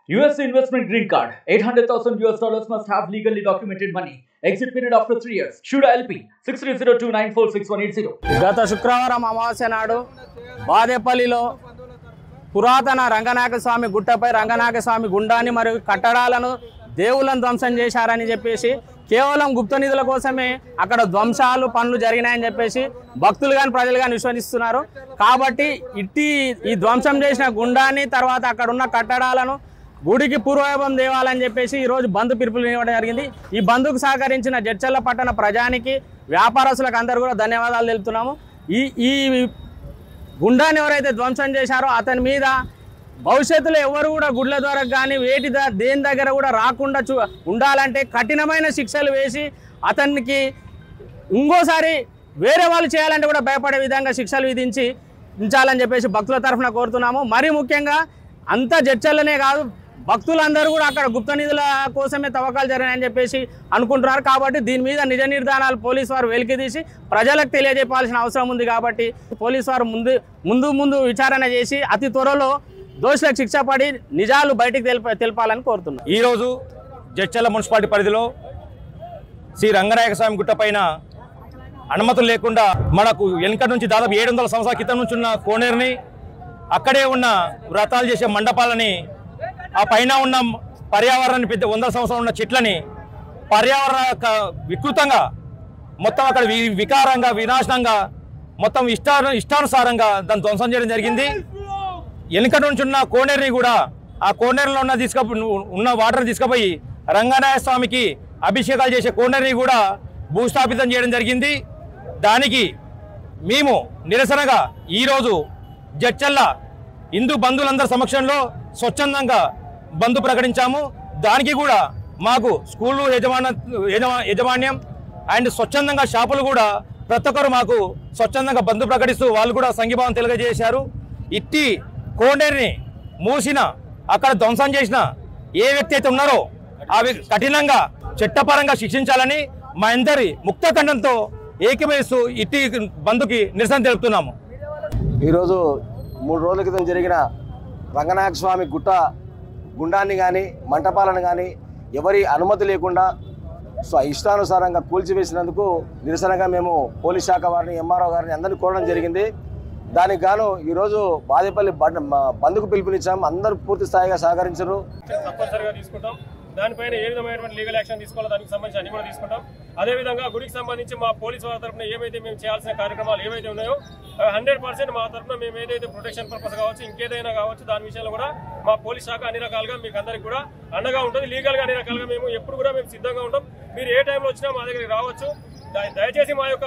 US investment green card. $800,000 must have legally documented money. Exit period after 3 years. Shuda LP 6302946180. గత శుక్రవారం అమావాస్య నాడు బాదేపల్లిలో పురాతన రంగనాయక స్వామి గుట్టపై రంగనాయక స్వామి గుండాన్ని మరియు కట్టడాలను దేవులను ధ్వంసం చేశారని చెప్పేసి కేవలం గుప్త నిధుల కోసమే అక్కడ ధ్వంసాలు పనులు జరిగినాయని చెప్పేసి భక్తులు కానీ ప్రజలు కానీ విశ్వసిస్తున్నారు. కాబట్టి ఈ ధ్వంసం చేసిన గుండాన్ని తర్వాత అక్కడ ఉన్న కట్టడాలను గుడికి పూర్వవైభవం దేవాలని చెప్పేసి ఈరోజు బంద్ పిలుపులు ఇవ్వడం జరిగింది. ఈ బంద్కు సహకరించిన జడ్చర్ల పట్టణ ప్రజానికి వ్యాపారస్తులకు అందరూ కూడా ధన్యవాదాలు తెలుపుతున్నాము. ఈ గుండాన్ని ఎవరైతే ధ్వంసం చేశారో అతని మీద భవిష్యత్తులో ఎవరు కూడా గుడ్ల ద్వారా కానీ దేని దగ్గర కూడా రాకుండా ఉండాలంటే కఠినమైన శిక్షలు వేసి అతనికి ఇంకోసారి వేరే వాళ్ళు చేయాలంటే కూడా భయపడే విధంగా శిక్షలు విధించాలని చెప్పేసి భక్తుల తరఫున కోరుతున్నాము. మరీ ముఖ్యంగా అంతా జడ్చర్లనే కాదు, భక్తులందరూ కూడా అక్కడ గుప్త నిధుల కోసమే తవ్వకాలు జరిగాయని చెప్పేసి అనుకుంటున్నారు. కాబట్టి దీని మీద నిజ నిర్ధారణాలు పోలీసు వారు వెలికితీసి ప్రజలకు తెలియజేయాల్సిన అవసరం ఉంది. కాబట్టి పోలీసు వారు ముందు విచారణ చేసి అతి త్వరలో దోషులకు శిక్ష పడి నిజాలు బయటికి తెలపాలని కోరుతున్నాం. ఈరోజు జడ్చర్ల మున్సిపాలిటీ పరిధిలో శ్రీ రంగనాయక స్వామి గుట్ట పైన అనుమతులు లేకుండా మనకు వెనుక నుంచి దాదాపు 700 సంవత్సరాల క్రితం నుంచి ఉన్న కోనేరుని, అక్కడే ఉన్న వ్రతాలు చేసే మండపాలని, ఆ పైన ఉన్న పర్యావరణాన్ని 100 సంవత్సరాలు ఉన్న చెట్లని పర్యావరణ వికృతంగా మొత్తం అక్కడ వికారంగా వినాశనంగా మొత్తం ఇష్టానుసారంగా దాన్ని ధ్వంసం చేయడం జరిగింది. వెనుక నుంచి ఉన్న కోనేరుని కూడా ఆ కోనేరులో ఉన్న వాటర్ తీసుకుపోయి రంగనాయక స్వామికి అభిషేకాలు చేసే కోనేరుని కూడా భూస్థాపితం చేయడం జరిగింది. దానికి మేము నిరసనగా ఈరోజు జడ్చర్ల హిందూ బంధువులందరి సమక్షంలో స్వచ్ఛందంగా బంద్ ప్రకటించాము. దానికి కూడా మాకు స్కూళ్ళు యజమాన్యం అండ్ స్వచ్ఛందంగా షాపులు కూడా ప్రతి ఒక్కరు మాకు స్వచ్ఛందంగా బంద్ ప్రకటిస్తూ వాళ్ళు కూడా సంఘీభావం తెలియజేశారు. ఇట్టి కోనేరుని మూసిన అక్కడ ధ్వంసం చేసిన ఏ వ్యక్తి అయితే ఉన్నారో అవి కఠినంగా చట్టపరంగా శిక్షించాలని మా అందరి ముక్త ఖండంతో ఏకమేస్తూ ఇట్టి బంద్కి నిరసన తెలుపుతున్నాము. ఈరోజు 3 రోజుల క్రితం జరిగిన రంగనాయక స్వామి గుండాన్ని కానీ మంటపాలను కానీ ఎవరి అనుమతి లేకుండా ఇష్టానుసారంగా కూల్చివేసినందుకు నిరసనగా మేము పోలీస్ శాఖ వారిని, ఎంఆర్ఓ గారిని అందరినీ కోరడం జరిగింది. దానికి గాను ఈరోజు బాదేపల్లి బంద్కు పిలుపునిచ్చాము. అందరూ పూర్తి స్థాయిగా సహకరించారు. తప్పనిసరిగా తీసుకుంటాం. దానిపైన ఏ విధమైనటువంటి లీగల్ యాక్షన్ తీసుకోవాలో దానికి సంబంధించి అన్ని కూడా తీసుకుంటాం. అదేవిధంగా గుడికి సంబంధించి మా పోలీసు వారి తరఫున ఏమైతే మేము చేయాల్సిన కార్యక్రమాలు ఏవైతే ఉన్నాయో 100% మా తరఫున మేము ఏదైతే ప్రొటెక్షన్ పర్పస్ కావచ్చు, ఇంకేదైనా కావచ్చు, దాని విషయంలో కూడా మా పోలీస్ శాఖ అన్ని రకాలుగా మీకు అందరికి కూడా అండగా ఉంటుంది. లీగల్గా అన్ని రకాలుగా మేము ఎప్పుడు కూడా మేము సిద్ధంగా ఉంటాం. మీరు ఏ టైంలో వచ్చినా మా దగ్గరికి రావచ్చు. దయచేసి మా యొక్క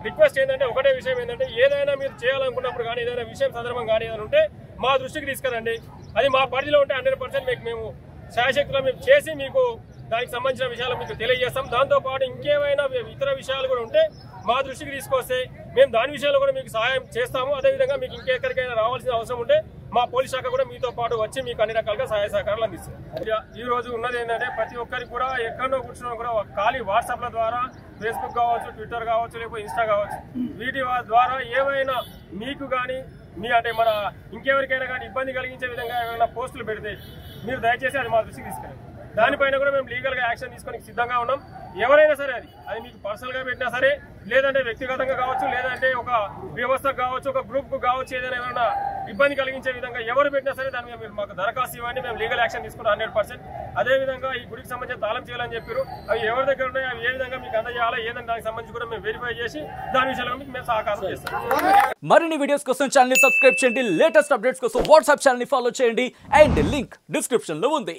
రిక్వెస్ట్ ఏంటంటే ఒకటే విషయం ఏంటంటే ఏదైనా మీరు చేయాలనుకున్నప్పుడు కానీ ఏదైనా విషయం సందర్భం కానీ ఏదైనా ఉంటే మా దృష్టికి తీసుకురండి. అది మా పరిధిలో ఉంటే 100% మేము శాయశక్తిలో మేము చేసి మీకు దానికి సంబంధించిన విషయాలు మీకు తెలియజేస్తాం. దాంతోపాటు ఇంకేమైనా ఇతర విషయాలు కూడా ఉంటే మా దృష్టికి తీసుకొస్తే మేము దాని విషయంలో కూడా మీకు సహాయం చేస్తాము. అదేవిధంగా మీకు ఇంకెక్కడికైనా రావాల్సిన అవసరం ఉంటే మా పోలీస్ శాఖ కూడా మీతో పాటు వచ్చి మీకు అన్ని రకాలుగా సహాయ సహకారాలు అందిస్తాం. ఈ రోజు ఉన్నది ఏంటంటే ప్రతి ఒక్కరికి కూడా ఎక్కడో కూర్చున్నా కూడా ఖాళీ వాట్సాప్ల ద్వారా, ఫేస్బుక్ కావచ్చు, ట్విట్టర్ కావచ్చు, లేకపోతే ఇన్స్టా కావచ్చు, వీటి ద్వారా ఏమైనా మీకు కానీ అంటే మన ఇంకెవరికైనా కానీ ఇబ్బంది కలిగించే విధంగా ఏమైనా పోస్టులు పెడితే మీరు దయచేసి అది మా దృష్టికి తీసుకురండి. దానిపైన కూడా మేము లీగల్గా యాక్షన్ తీసుకొని సిద్ధంగా ఉన్నాం. ఎవరైనా సరే అది మీకు పర్సనల్గా పెట్టినా సరే, లేదంటే వ్యక్తిగతంగా కావచ్చు, లేదంటే ఒక వ్యవస్థకు కావచ్చు, ఒక గ్రూప్కు కావచ్చు, ఏదైనా ఇబ్బంది కలిగించే విధంగా ఎవరు పెట్టినా సరే దాని మీద మీరు మాకు దరఖాస్తు ఇవ్వండి. మేము లీగల్ యాక్షన్ తీసుకుంటాం 100%. అదేవిధంగా ఈ గుడికి సంబంధించిన తాళం చేయాలని చెప్పారు. అవి ఎవరి దగ్గర ఉన్నాయో అవి ఏ విధంగా మీకు అందజేయాలో ఏదైనా దానికి సంబంధించి కూడా మేము వెరిఫై చేసి దాని విషయంలో మీకు మేము సహకారం చేస్తాం. మరిన్ని వీడియోస్ కోసం ఛానల్ ని సబ్స్క్రైబ్ చేయండి. లేటెస్ట్ అప్డేట్స్ కోసం వాట్సాప్ ఛానల్ ని ఫాలో చేయండి. అండ్ లింక్ డిస్క్రిప్షన్ లో ఉంది.